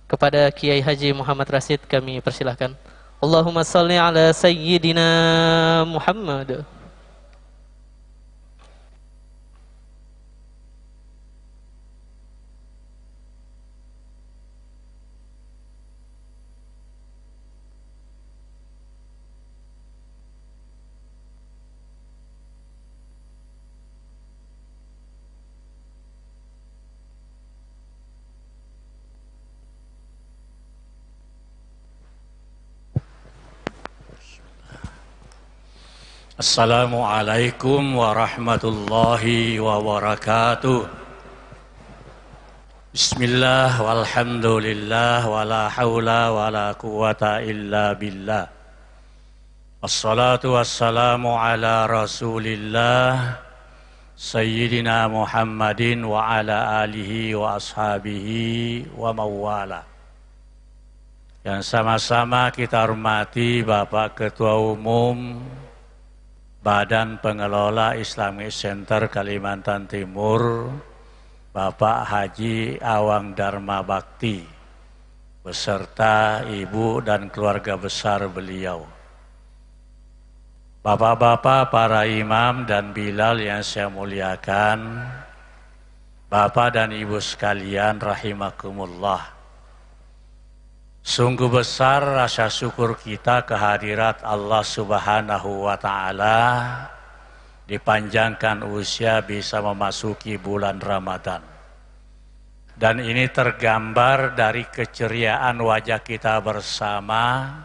Kepada Kiai Haji Muhammad Rasid kami persilahkan. Allahumma salli ala Sayyidina Muhammad. Assalamualaikum warahmatullahi wabarakatuh. Bismillah walhamdulillah wala hawla wala quwata illa billah. Assalatu wassalamu ala rasulillah Sayyidina Muhammadin wa ala alihi wa ashabihi wa mawala. Yang sama-sama kita hormati Bapak Ketua Umum Badan Pengelola Islamic Center Kalimantan Timur, Bapak Haji Awang Dharma Bakti, beserta ibu dan keluarga besar beliau. Bapak-bapak, para imam dan bilal yang saya muliakan, Bapak dan Ibu sekalian rahimakumullah. Sungguh besar rasa syukur kita kehadirat Allah Subhanahu wa Ta'ala, dipanjangkan usia bisa memasuki bulan Ramadan. Dan ini tergambar dari keceriaan wajah kita bersama,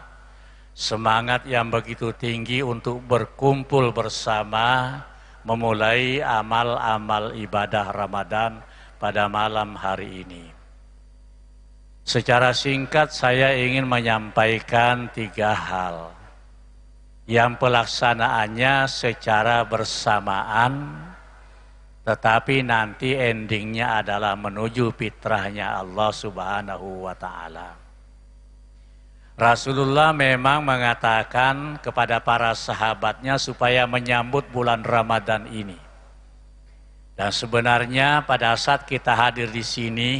semangat yang begitu tinggi untuk berkumpul bersama, memulai amal-amal ibadah Ramadan pada malam hari ini. Secara singkat saya ingin menyampaikan 3 hal yang pelaksanaannya secara bersamaan, tetapi nanti endingnya adalah menuju fitrahnya Allah Subhanahu wa Ta'ala. Rasulullah memang mengatakan kepada para sahabatnya supaya menyambut bulan Ramadan ini. Dan sebenarnya pada saat kita hadir di sini,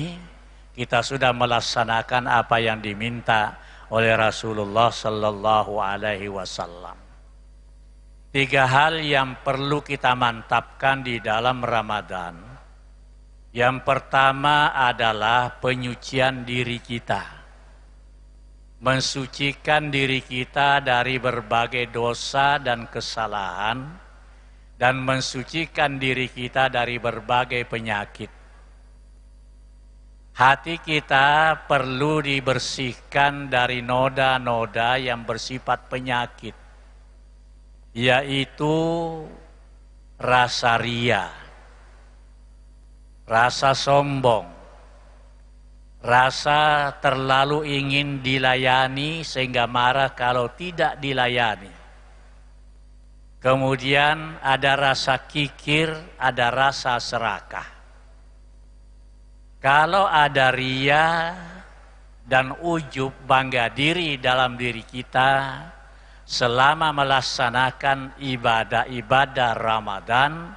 kita sudah melaksanakan apa yang diminta oleh Rasulullah Sallallahu Alaihi Wasallam. 3 hal yang perlu kita mantapkan di dalam Ramadan. Yang pertama adalah penyucian diri kita. Mensucikan diri kita dari berbagai dosa dan kesalahan, dan mensucikan diri kita dari berbagai penyakit. Hati kita perlu dibersihkan dari noda-noda yang bersifat penyakit, yaitu rasa ria, rasa sombong, rasa terlalu ingin dilayani sehingga marah kalau tidak dilayani. Kemudian ada rasa kikir, ada rasa serakah. Kalau ada ria dan ujub, bangga diri dalam diri kita selama melaksanakan ibadah-ibadah Ramadan,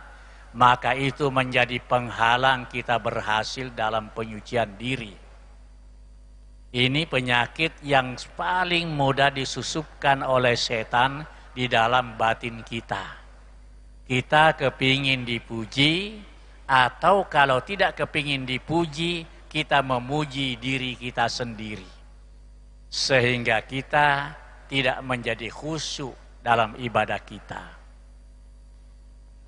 maka itu menjadi penghalang kita berhasil dalam penyucian diri. Ini penyakit yang paling mudah disusupkan oleh setan di dalam batin kita. Kita kepingin dipuji, atau kalau tidak kepingin dipuji, kita memuji diri kita sendiri. Sehingga kita tidak menjadi khusyuk dalam ibadah kita.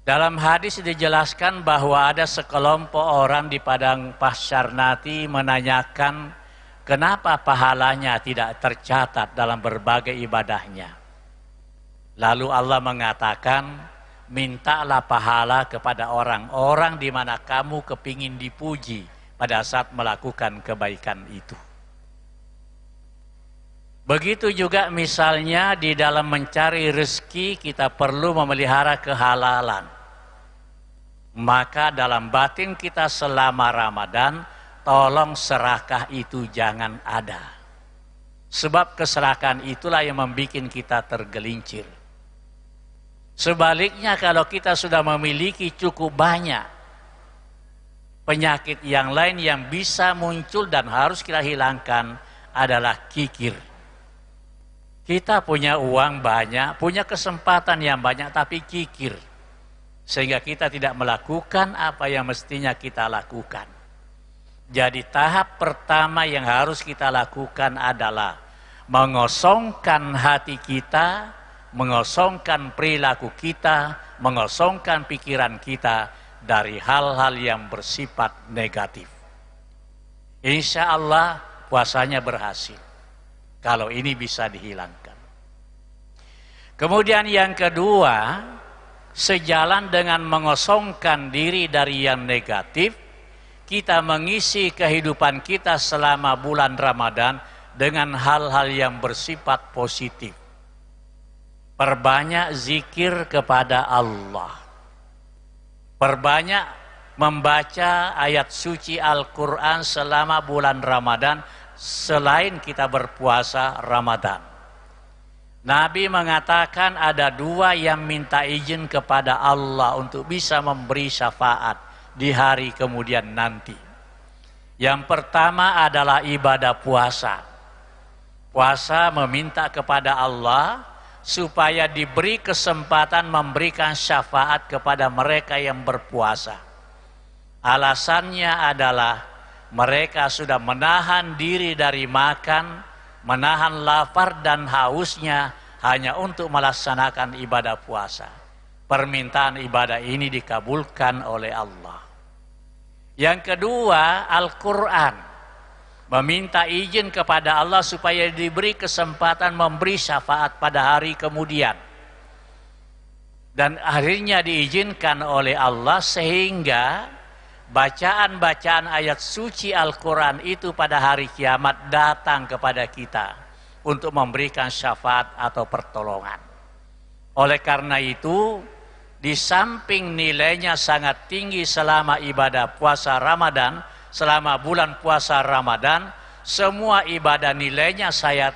Dalam hadis dijelaskan bahwa ada sekelompok orang di padang mahsyar nanti menanyakan kenapa pahalanya tidak tercatat dalam berbagai ibadahnya. Lalu Allah mengatakan, mintalah pahala kepada orang-orang di mana kamu kepingin dipuji pada saat melakukan kebaikan itu. Begitu juga misalnya di dalam mencari rezeki kita perlu memelihara kehalalan. Maka dalam batin kita selama Ramadan, tolong serakah itu jangan ada. Sebab keserakan itulah yang membuat kita tergelincir. Sebaliknya kalau kita sudah memiliki cukup banyak, penyakit yang lain yang bisa muncul dan harus kita hilangkan adalah kikir. Kita punya uang banyak, punya kesempatan yang banyak, tapi kikir. Sehingga kita tidak melakukan apa yang mestinya kita lakukan. Jadi tahap pertama yang harus kita lakukan adalah mengosongkan hati kita, mengosongkan perilaku kita, mengosongkan pikiran kita dari hal-hal yang bersifat negatif. Insya Allah puasanya berhasil kalau ini bisa dihilangkan. Kemudian yang kedua, sejalan dengan mengosongkan diri dari yang negatif, kita mengisi kehidupan kita selama bulan Ramadan dengan hal-hal yang bersifat positif. Perbanyak zikir kepada Allah. Perbanyak membaca ayat suci Al-Quran selama bulan Ramadan selain kita berpuasa Ramadan. Nabi mengatakan ada dua yang minta izin kepada Allah untuk bisa memberi syafaat di hari kemudian nanti. Yang pertama adalah ibadah puasa. Puasa meminta kepada Allah supaya diberi kesempatan memberikan syafaat kepada mereka yang berpuasa. Alasannya adalah mereka sudah menahan diri dari makan, menahan lapar dan hausnya hanya untuk melaksanakan ibadah puasa. Permintaan ibadah ini dikabulkan oleh Allah. Yang kedua, Al-Quran. Meminta izin kepada Allah supaya diberi kesempatan memberi syafaat pada hari kemudian. Dan akhirnya diizinkan oleh Allah sehingga bacaan-bacaan ayat suci Al-Quran itu pada hari kiamat datang kepada kita untuk memberikan syafaat atau pertolongan. Oleh karena itu, di samping nilainya sangat tinggi selama ibadah puasa Ramadan, selama bulan puasa Ramadan, semua ibadah nilainya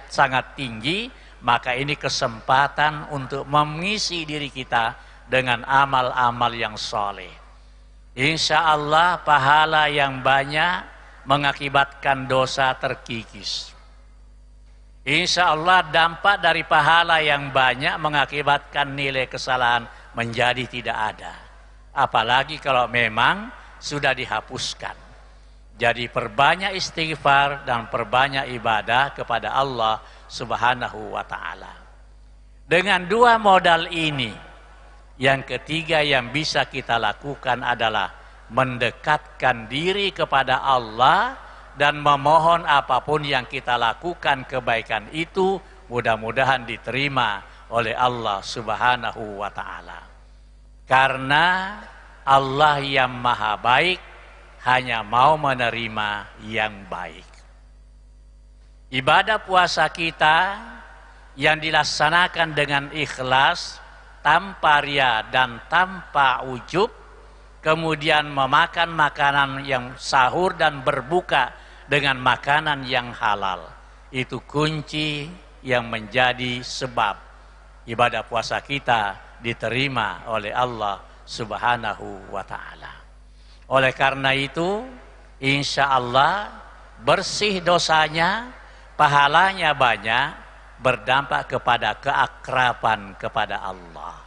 sangat tinggi, maka ini kesempatan untuk mengisi diri kita dengan amal-amal yang soleh. Insya Allah pahala yang banyak mengakibatkan dosa terkikis. Insya Allah dampak dari pahala yang banyak mengakibatkan nilai kesalahan menjadi tidak ada. Apalagi kalau memang sudah dihapuskan. Jadi perbanyak istighfar dan perbanyak ibadah kepada Allah Subhanahu wa ta'ala. Dengan dua modal ini, yang ketiga yang bisa kita lakukan adalah mendekatkan diri kepada Allah dan memohon apapun yang kita lakukan kebaikan itu mudah-mudahan diterima oleh Allah Subhanahu wa ta'ala. Karena Allah yang maha baik hanya mau menerima yang baik. Ibadah puasa kita yang dilaksanakan dengan ikhlas, tanpa ria dan tanpa ujub, kemudian memakan makanan yang sahur dan berbuka dengan makanan yang halal. Itu kunci yang menjadi sebab ibadah puasa kita diterima oleh Allah Subhanahu wa ta'ala. Oleh karena itu, insya Allah bersih dosanya, pahalanya banyak, berdampak kepada keakraban kepada Allah.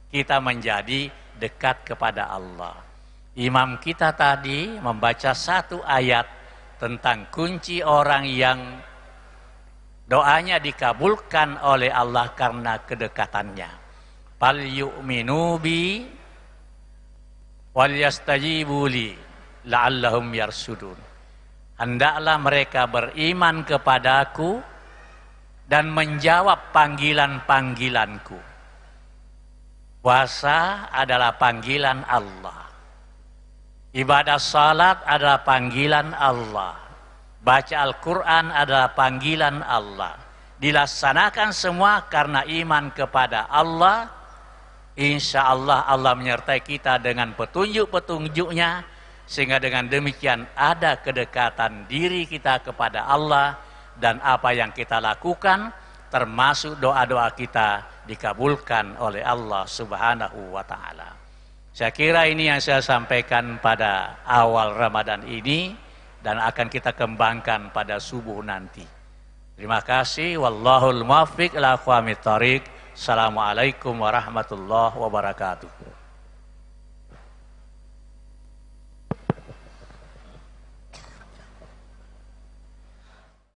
Kita menjadi dekat kepada Allah. Imam kita tadi membaca satu ayat tentang kunci orang yang doanya dikabulkan oleh Allah karena kedekatannya. Fal yu'minu bi wal yastajibu li la'allahum yarsudun. Hendaklah mereka beriman kepadaku dan menjawab panggilan-panggilanku. Puasa adalah panggilan Allah. Ibadah salat adalah panggilan Allah. Baca Al-Quran adalah panggilan Allah. Dilaksanakan semua karena iman kepada Allah. Insya Allah Allah menyertai kita dengan petunjuk-petunjuknya, sehingga dengan demikian ada kedekatan diri kita kepada Allah, dan apa yang kita lakukan termasuk doa-doa kita dikabulkan oleh Allah Subhanahu wa ta'ala. Saya kira ini yang saya sampaikan pada awal Ramadan ini dan akan kita kembangkan pada subuh nanti. Terima kasih. Wallahul muwaffiq ila aqwamit thoriq. Assalamualaikum warahmatullahi wabarakatuh.